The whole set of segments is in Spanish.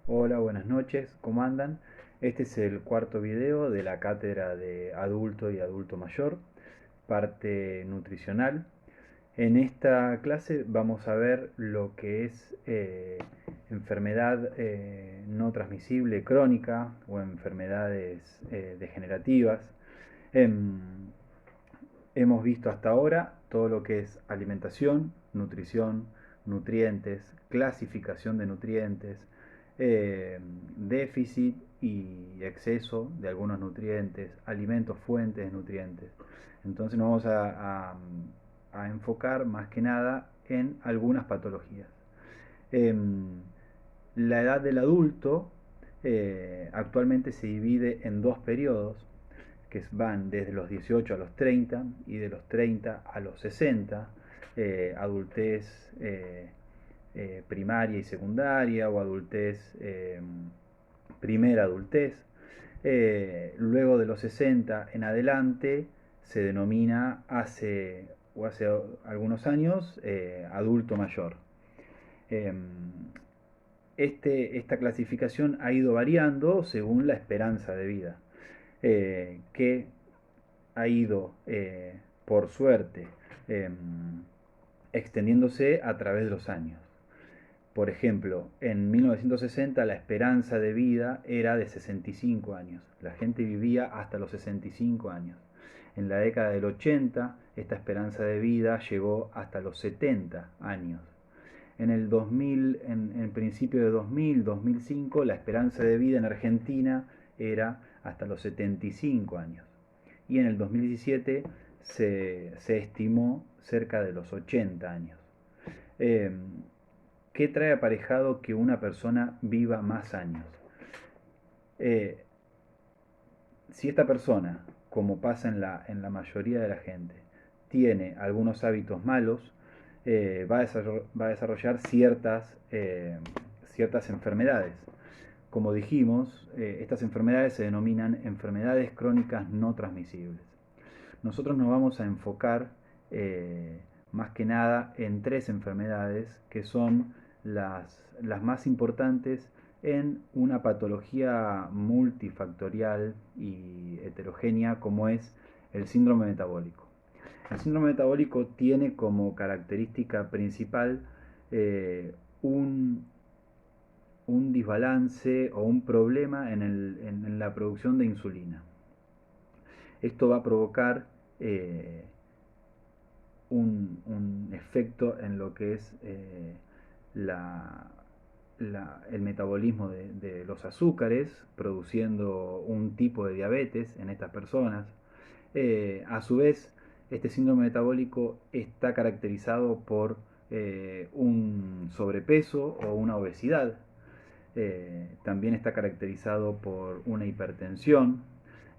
Hola, buenas noches, ¿cómo andan? Este es el cuarto video de la cátedra de adulto y adulto mayor, parte nutricional. En esta clase vamos a ver lo que es enfermedad no transmisible crónica o enfermedades degenerativas. Em, Hemos visto hasta ahora todo lo que es alimentación, nutrición, nutrientes, clasificación de nutrientes, déficit y exceso de algunos nutrientes, alimentos fuentes de nutrientes. Entonces nos vamos a enfocar más que nada en algunas patologías. Em, la edad del adulto actualmente se divide en dos periodos que van desde los 18 a los 30 y de los 30 a los 60, adultez primaria y secundaria o adultez, primera adultez. Luego de los 60 en adelante se denomina hace algunos años adulto mayor. Eh, esta clasificación ha ido variando según la esperanza de vida, que ha ido, por suerte, eh, extendiéndose a través de los años. Por ejemplo, en 1960 la esperanza de vida era de 65 años. La gente vivía hasta los 65 años. En la década del 80 esta esperanza de vida llegó hasta los 70 años. En el 2000, en principio de 2000, 2005, la esperanza de vida en Argentina era hasta los 75 años. Y en el 2017 se estimó cerca de los 80 años. Eh, ¿Qué trae aparejado que una persona viva más años? Eh, si esta persona, como pasa en la mayoría de la gente, tiene algunos hábitos malos, va a desarrollar ciertas enfermedades. Como dijimos, estas enfermedades se denominan enfermedades crónicas no transmisibles. Nosotros nos vamos a enfocar más que nada en tres enfermedades que son las más importantes en una patología multifactorial y heterogénea como es el síndrome metabólico. El síndrome metabólico tiene como característica principal un desbalance o un problema en la producción de insulina. Esto va a provocar un efecto en lo que es la, el metabolismo de los azúcares, produciendo un tipo de diabetes en estas personas. A su vez, este síndrome metabólico está caracterizado por un sobrepeso o una obesidad. También está caracterizado por una hipertensión,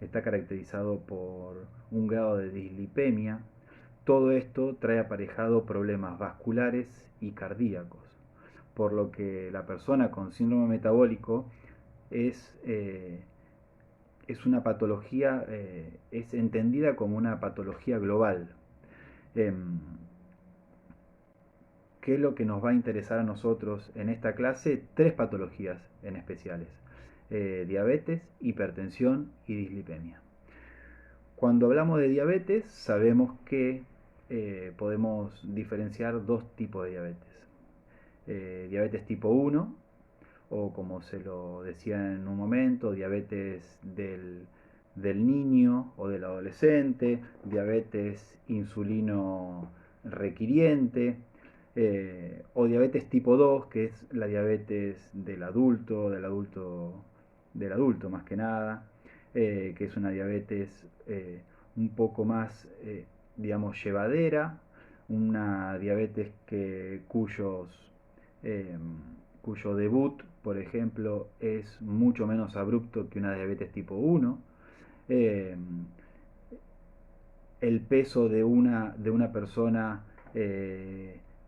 está caracterizado por un grado de dislipemia. Todo esto trae aparejado problemas vasculares y cardíacos, por lo que la persona con síndrome metabólico es, eh, es una patología, es entendida como una patología global. Eh, ¿Qué es lo que nos va a interesar a nosotros en esta clase? Tres patologías en especiales: diabetes, hipertensión y dislipemia. Cuando hablamos de diabetes, sabemos que podemos diferenciar dos tipos de diabetes. Diabetes tipo 1, o como se lo decía en un momento, diabetes del niño o del adolescente, diabetes insulino requiriente, o diabetes tipo 2, que es la diabetes del adulto más que nada, que es una diabetes un poco más, digamos, llevadera, una diabetes eh, cuyo debut, por ejemplo, es mucho menos abrupto que una diabetes tipo 1. Eh, el peso de una persona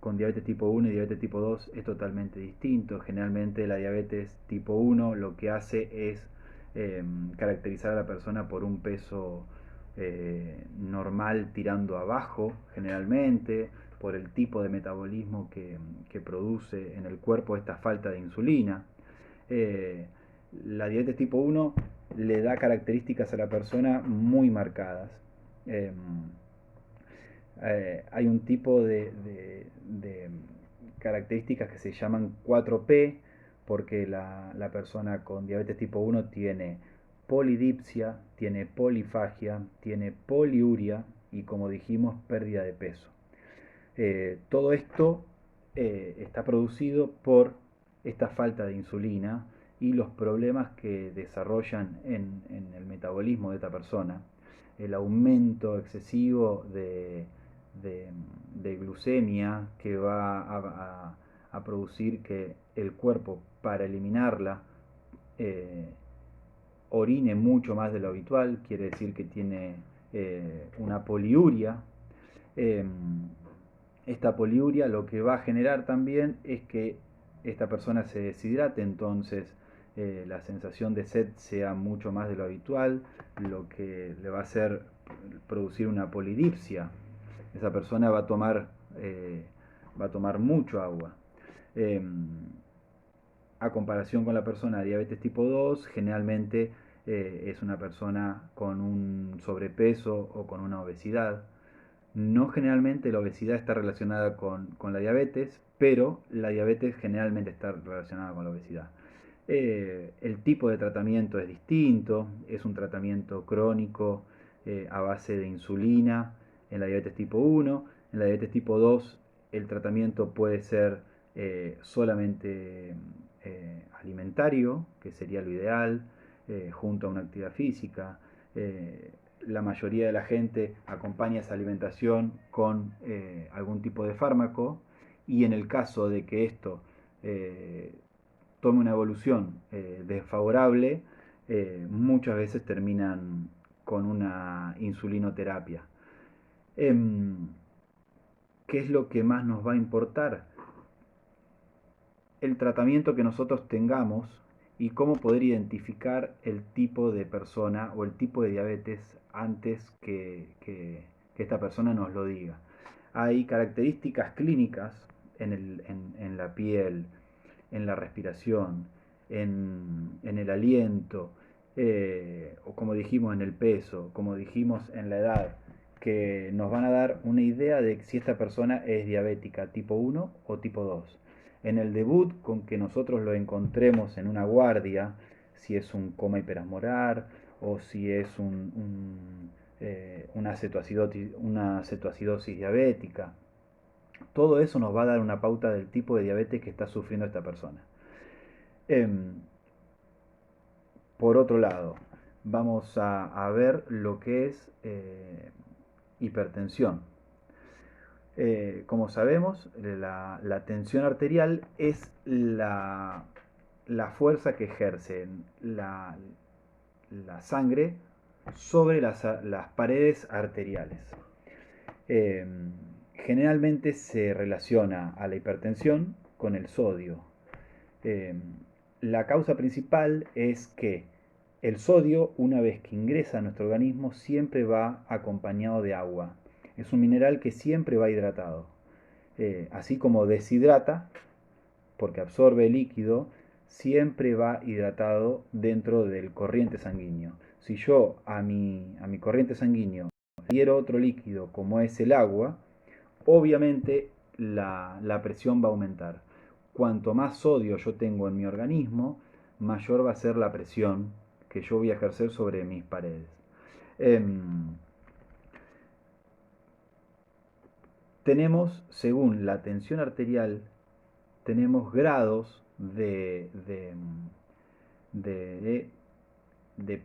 con diabetes tipo 1 y diabetes tipo 2 es totalmente distinto. Generalmente la diabetes tipo 1 lo que hace es caracterizar a la persona por un peso normal tirando abajo, generalmente, por el tipo de metabolismo que produce en el cuerpo esta falta de insulina. eh, la diabetes tipo 1 le da características a la persona muy marcadas. Eh, Hay un tipo de características que se llaman 4P, porque la persona con diabetes tipo 1 tiene polidipsia, tiene polifagia, tiene poliuria y, como dijimos, pérdida de peso. Todo esto está producido por esta falta de insulina y los problemas que desarrollan en el metabolismo de esta persona, el aumento excesivo de, de glucemia que va a producir que el cuerpo, para eliminarla, eh, orine mucho más de lo habitual, quiere decir que tiene una poliuria. Eh, Esta poliuria lo que va a generar también es que esta persona se deshidrate, entonces la sensación de sed sea mucho más de lo habitual, lo que le va a hacer producir una polidipsia. Esa persona va a tomar mucho agua. Eh, a comparación con la persona de diabetes tipo 2, generalmente es una persona con un sobrepeso o con una obesidad. No generalmente la obesidad está relacionada con la diabetes, pero la diabetes generalmente está relacionada con la obesidad. El tipo de tratamiento es distinto, es un tratamiento crónico a base de insulina en la diabetes tipo 1. En la diabetes tipo 2 el tratamiento puede ser solamente alimentario, que sería lo ideal, junto a una actividad física. La mayoría de la gente acompaña esa alimentación con algún tipo de fármaco, y en el caso de que esto tome una evolución desfavorable, muchas veces terminan con una insulinoterapia. ¿Qué es lo que más nos va a importar? El tratamiento que nosotros tengamos y cómo poder identificar el tipo de persona o el tipo de diabetes antes que esta persona nos lo diga. Hay características clínicas en la piel, en la respiración, en el aliento, o como dijimos en el peso, como dijimos en la edad, que nos van a dar una idea de si esta persona es diabética tipo 1 o tipo 2. En el debut, con que nosotros lo encontremos en una guardia, si es un coma hiperosmolar o si es una cetoacidosis diabética, todo eso nos va a dar una pauta del tipo de diabetes que está sufriendo esta persona. Por otro lado, vamos a ver lo que es hipertensión. Como sabemos, la tensión arterial es la fuerza que ejerce la sangre sobre las paredes arteriales. Generalmente se relaciona a la hipertensión con el sodio. La causa principal es que el sodio, una vez que ingresa a nuestro organismo, siempre va acompañado de agua. Es un mineral que siempre va hidratado. Así como deshidrata, porque absorbe el líquido, siempre va hidratado dentro del corriente sanguíneo. Si yo a mi corriente sanguíneo adhiero otro líquido como es el agua, obviamente la presión va a aumentar. Cuanto más sodio yo tengo en mi organismo, mayor va a ser la presión que yo voy a ejercer sobre mis paredes. Tenemos, según la tensión arterial, tenemos grados de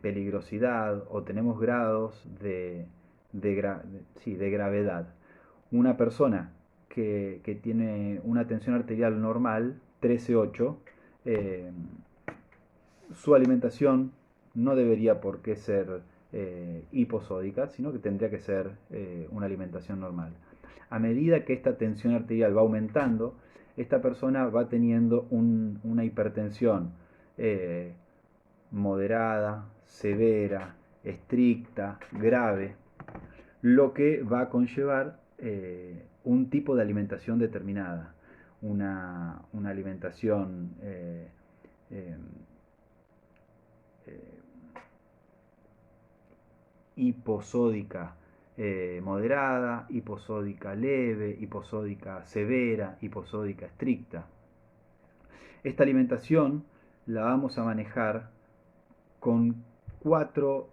peligrosidad, o tenemos grados de gravedad. Una persona que tiene una tensión arterial normal, 13,8, su alimentación no debería por qué ser hiposódica, sino que tendría que ser una alimentación normal. A medida que esta tensión arterial va aumentando, esta persona va teniendo una hipertensión moderada, severa, estricta, grave, lo que va a conllevar un tipo de alimentación determinada, una alimentación hiposódica moderada, hiposódica leve, hiposódica severa, hiposódica estricta. Esta alimentación la vamos a manejar con cuatro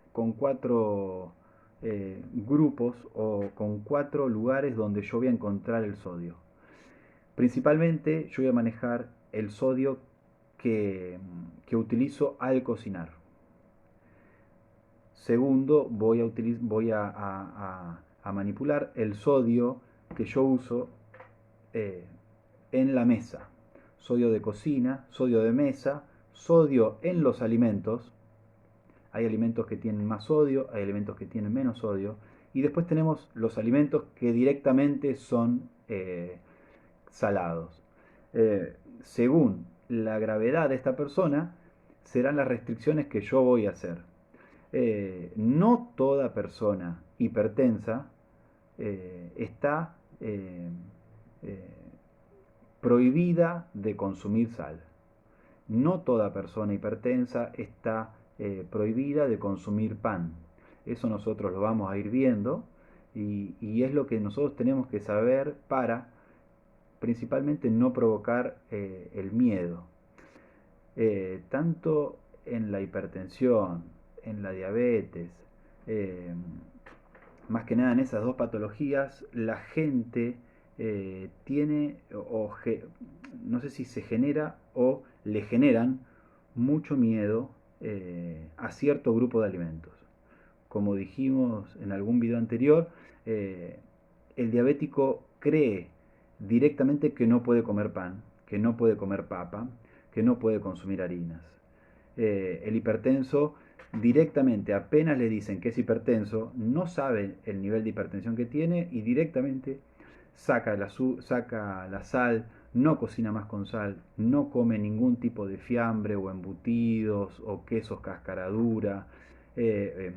grupos o con 4 lugares donde yo voy a encontrar el sodio. Principalmente yo voy a manejar el sodio que utilizo al cocinar. Segundo, voy a manipular el sodio que yo uso en la mesa. Sodio de cocina, sodio de mesa, sodio en los alimentos. Hay alimentos que tienen más sodio, hay alimentos que tienen menos sodio. Y después tenemos los alimentos que directamente son salados. Según la gravedad de esta persona, serán las restricciones que yo voy a hacer. No toda persona hipertensa está prohibida de consumir sal. No toda persona hipertensa está prohibida de consumir pan. Eso nosotros lo vamos a ir viendo y es lo que nosotros tenemos que saber para principalmente no provocar el miedo. Tanto en la hipertensión, en la diabetes, más que nada en esas dos patologías, la gente tiene, no sé si se genera o le generan mucho miedo a cierto grupo de alimentos. Como dijimos en algún video anterior, el diabético cree directamente que no puede comer pan, que no puede comer papa, que no puede consumir harinas. El hipertenso directamente, apenas le dicen que es hipertenso, no sabe el nivel de hipertensión que tiene y directamente saca la sal, no cocina más con sal, no come ningún tipo de fiambre o embutidos o quesos cáscara dura, de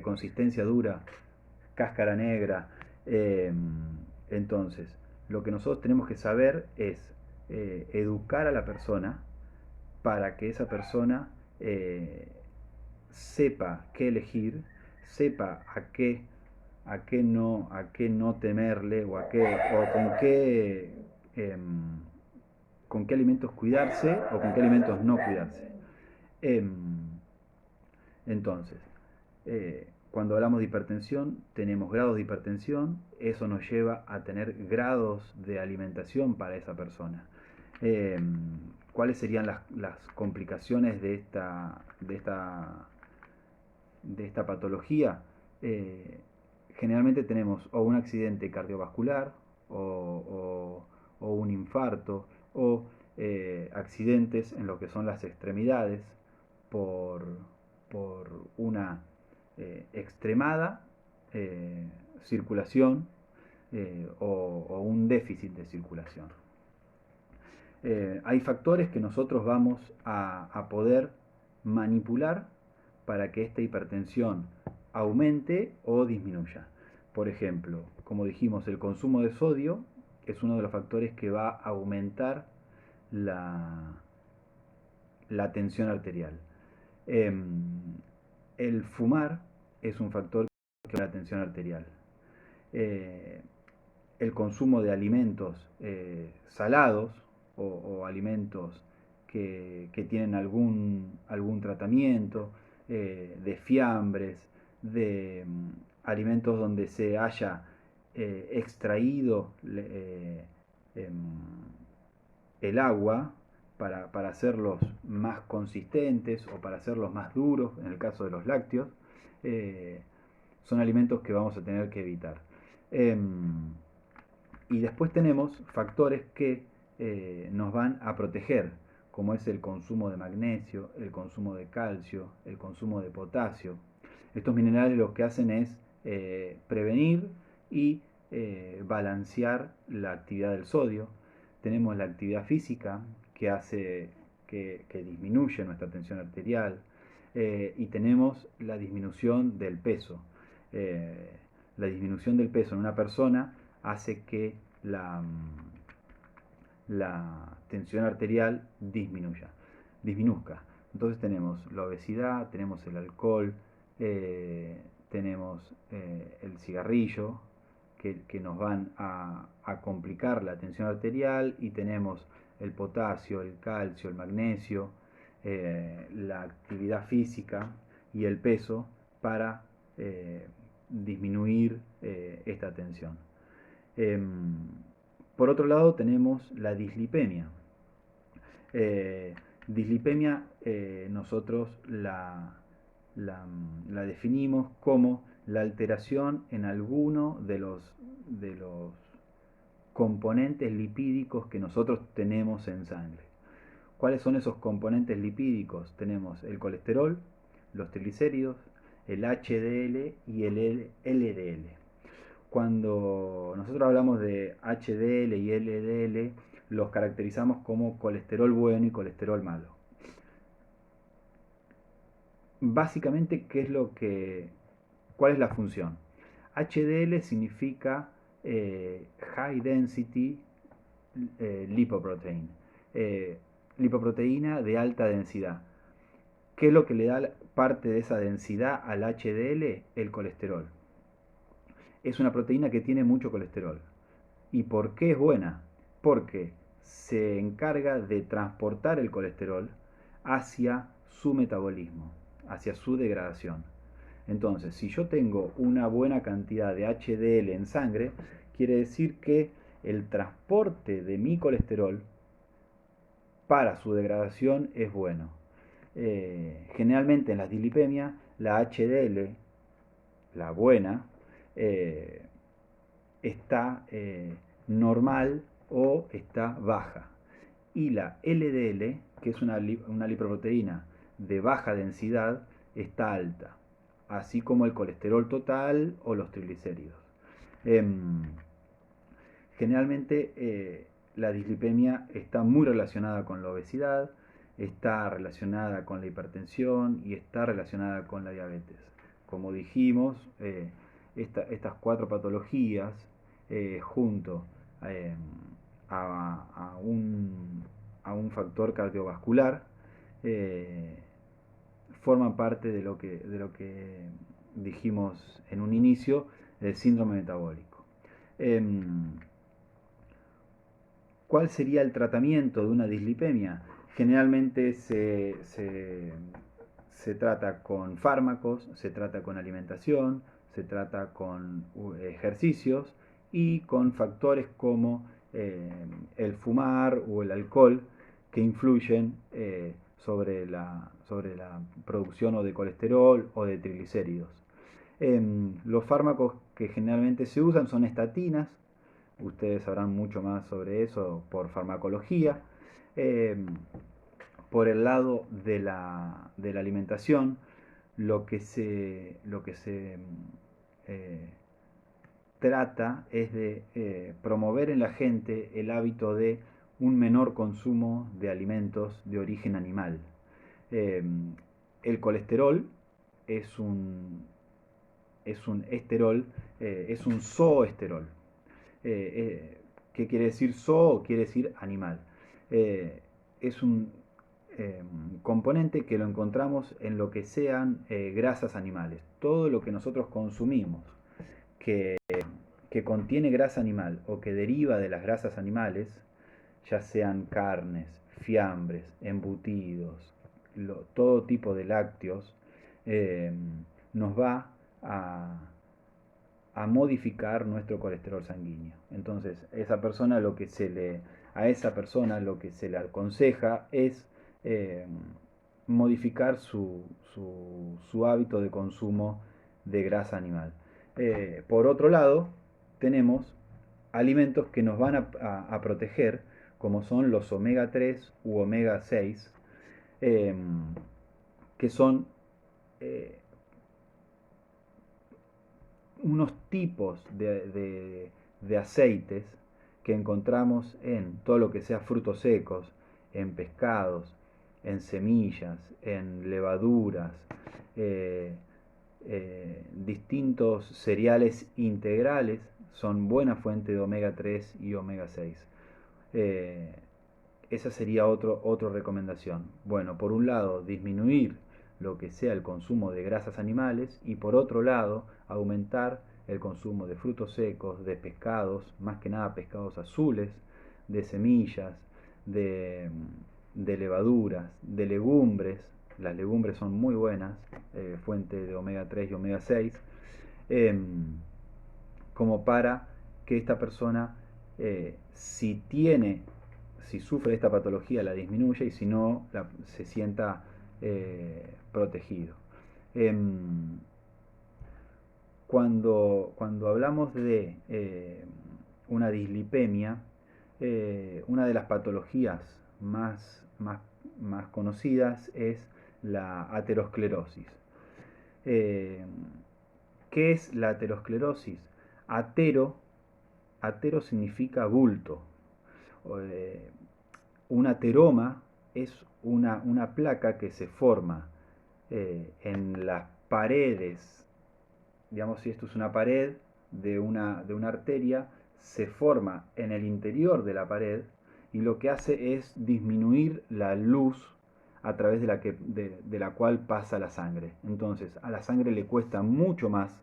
consistencia dura, cáscara negra. Entonces, lo que nosotros tenemos que saber es educar a la persona para que esa persona sepa qué elegir, sepa a qué no temerle o con qué alimentos cuidarse o con qué alimentos no cuidarse. Entonces, cuando hablamos de hipertensión, tenemos grados de hipertensión, eso nos lleva a tener grados de alimentación para esa persona. ¿Cuáles serían las complicaciones de esta patología? Generalmente tenemos o un accidente cardiovascular o un infarto o accidentes en lo que son las extremidades por una extremada circulación o un déficit de circulación. Hay factores que nosotros vamos a poder manipular para que esta hipertensión aumente o disminuya. Por ejemplo, como dijimos, el consumo de sodio es uno de los factores que va a aumentar la tensión arterial. El fumar es un factor que aumenta la tensión arterial. El consumo de alimentos salados o alimentos que tienen algún tratamiento, de fiambres, de alimentos donde se haya extraído el agua para hacerlos más consistentes o para hacerlos más duros, en el caso de los lácteos, son alimentos que vamos a tener que evitar. Y después tenemos factores que nos van a proteger, como es el consumo de magnesio, el consumo de calcio, el consumo de potasio. Estos minerales lo que hacen es prevenir y balancear la actividad del sodio. Tenemos la actividad física que hace que disminuye nuestra tensión arterial, y tenemos la disminución del peso. La disminución del peso en una persona hace que la tensión arterial disminuzca. Entonces tenemos la obesidad, tenemos el alcohol, tenemos el cigarrillo, que nos van a complicar la tensión arterial, y tenemos el potasio, el calcio, el magnesio, la actividad física y el peso para disminuir esta tensión. Por otro lado tenemos la dislipemia. Dislipemia nosotros la definimos como la alteración en alguno de los componentes lipídicos que nosotros tenemos en sangre. ¿Cuáles son esos componentes lipídicos? Tenemos el colesterol, los triglicéridos, el HDL y el LDL. Cuando nosotros hablamos de HDL y LDL, los caracterizamos como colesterol bueno y colesterol malo. Básicamente, ¿cuál es la función? HDL significa High Density Lipoprotein, lipoproteína de alta densidad. ¿Qué es lo que le da parte de esa densidad al HDL? El colesterol. Es una proteína que tiene mucho colesterol. ¿Y por qué es buena? Porque se encarga de transportar el colesterol hacia su metabolismo, hacia su degradación. Entonces, si yo tengo una buena cantidad de HDL en sangre, quiere decir que el transporte de mi colesterol para su degradación es bueno. Generalmente en las dislipemias, la HDL, la buena, está normal o está baja. Y la LDL, que es una lipoproteína de baja densidad, está alta, así como el colesterol total o los triglicéridos. Generalmente la dislipemia está muy relacionada con la obesidad, está relacionada con la hipertensión y está relacionada con la diabetes. Como dijimos, estas 4 patologías, junto a un factor cardiovascular, forman parte de lo que dijimos en un inicio, del síndrome metabólico. ¿Cuál sería el tratamiento de una dislipemia? Generalmente se trata con fármacos, se trata con alimentación, se trata con ejercicios y con factores como el fumar o el alcohol, que influyen sobre la producción o de colesterol o de triglicéridos. Los fármacos que generalmente se usan son estatinas. Ustedes sabrán mucho más sobre eso por farmacología. Por el lado de la alimentación, lo que se trata es de promover en la gente el hábito de un menor consumo de alimentos de origen animal. El colesterol es un esterol, es un zooesterol. ¿Qué quiere decir zoo? Quiere decir animal. Es un componente que lo encontramos en lo que sean grasas animales. Todo lo que nosotros consumimos que contiene grasa animal o que deriva de las grasas animales, ya sean carnes, fiambres, embutidos, todo tipo de lácteos, nos va a modificar nuestro colesterol sanguíneo. Entonces, a esa persona lo que se le aconseja es modificar su hábito de consumo de grasa animal. Por otro lado, tenemos alimentos que nos van a proteger, como son los omega 3 u omega 6, que son unos tipos de aceites que encontramos en todo lo que sea frutos secos, en pescados, en semillas, en levaduras, distintos cereales integrales son buena fuente de omega 3 y omega 6. esa sería otra recomendación. Bueno, por un lado, disminuir lo que sea el consumo de grasas animales y por otro lado, aumentar el consumo de frutos secos, de pescados, más que nada pescados azules, de semillas, de, de levaduras, de legumbres. Las legumbres son muy buenas, fuente de omega 3 y omega 6, como para que esta persona, si tiene, si sufre esta patología, la disminuya y si no, se sienta protegido. Cuando hablamos de una dislipemia, una de las patologías más conocidas es la aterosclerosis. Eh, ¿Qué es la aterosclerosis? Atero, atero significa bulto. Eh, un ateroma es una placa que se forma en las paredes. Digamos, si esto es una pared de una arteria, se forma en el interior de la pared y lo que hace es disminuir la luz a través de la cual pasa la sangre. Entonces, a la sangre le cuesta mucho más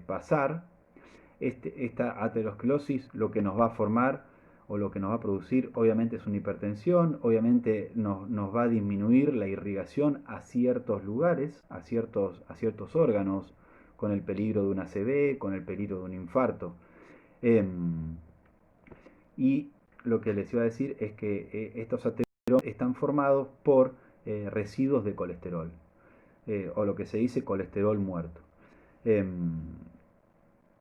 pasar. Esta aterosclerosis lo que nos va a formar o lo que nos va a producir obviamente es una hipertensión, obviamente nos va a disminuir la irrigación a ciertos lugares, a ciertos órganos, con el peligro de una ACV, con el peligro de un infarto. Y lo que les iba a decir es que estos ateromas están formados por residuos de colesterol, o lo que se dice colesterol muerto.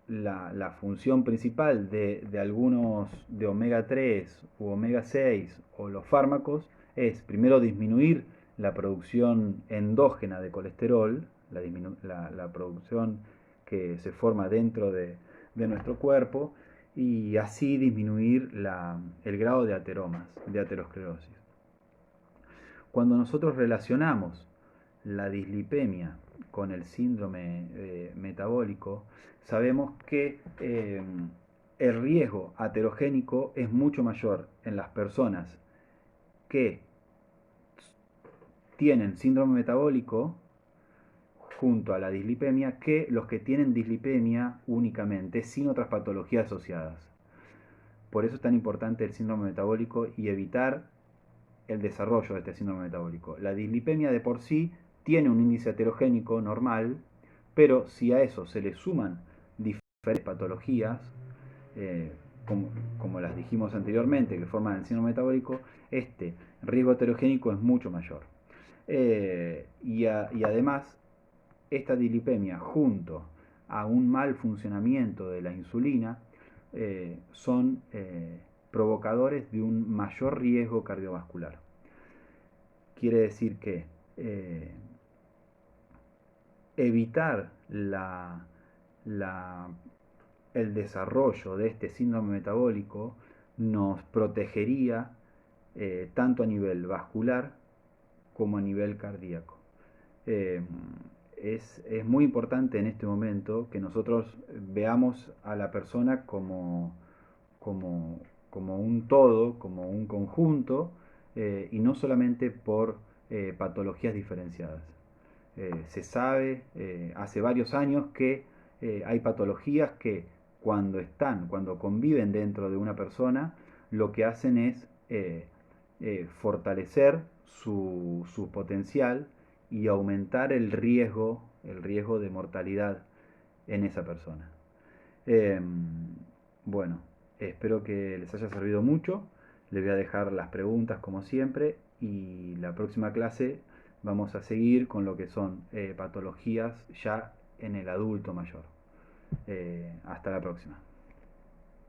La función principal de algunos de omega 3 u omega 6 o los fármacos es primero disminuir la producción endógena de colesterol, la producción que se forma dentro de nuestro cuerpo, y así disminuir el grado de ateromas, de aterosclerosis. Cuando nosotros relacionamos la dislipemia con el síndrome metabólico, sabemos que el riesgo aterogénico es mucho mayor en las personas que tienen síndrome metabólico junto a la dislipemia que los que tienen dislipemia únicamente, sin otras patologías asociadas. Por eso es tan importante el síndrome metabólico y evitar el desarrollo de este síndrome metabólico. La dislipemia de por sí tiene un índice aterogénico normal, pero si a eso se le suman diferentes patologías, eh, como las dijimos anteriormente, que forman el síndrome metabólico, este riesgo heterogénico es mucho mayor. Y además, esta dislipemia junto a un mal funcionamiento de la insulina son provocadores de un mayor riesgo cardiovascular. Quiere decir que evitar el desarrollo de este síndrome metabólico nos protegería tanto a nivel vascular como a nivel cardíaco. Es muy importante en este momento que nosotros veamos a la persona como un todo, como un conjunto, y no solamente por patologías diferenciadas. Se sabe hace varios años que hay patologías que cuando conviven dentro de una persona, lo que hacen es fortalecer su potencial y aumentar el riesgo de mortalidad en esa persona. Eh, bueno, espero que les haya servido mucho. Les voy a dejar las preguntas como siempre y la próxima clase vamos a seguir con lo que son patologías ya en el adulto mayor. Hasta la próxima.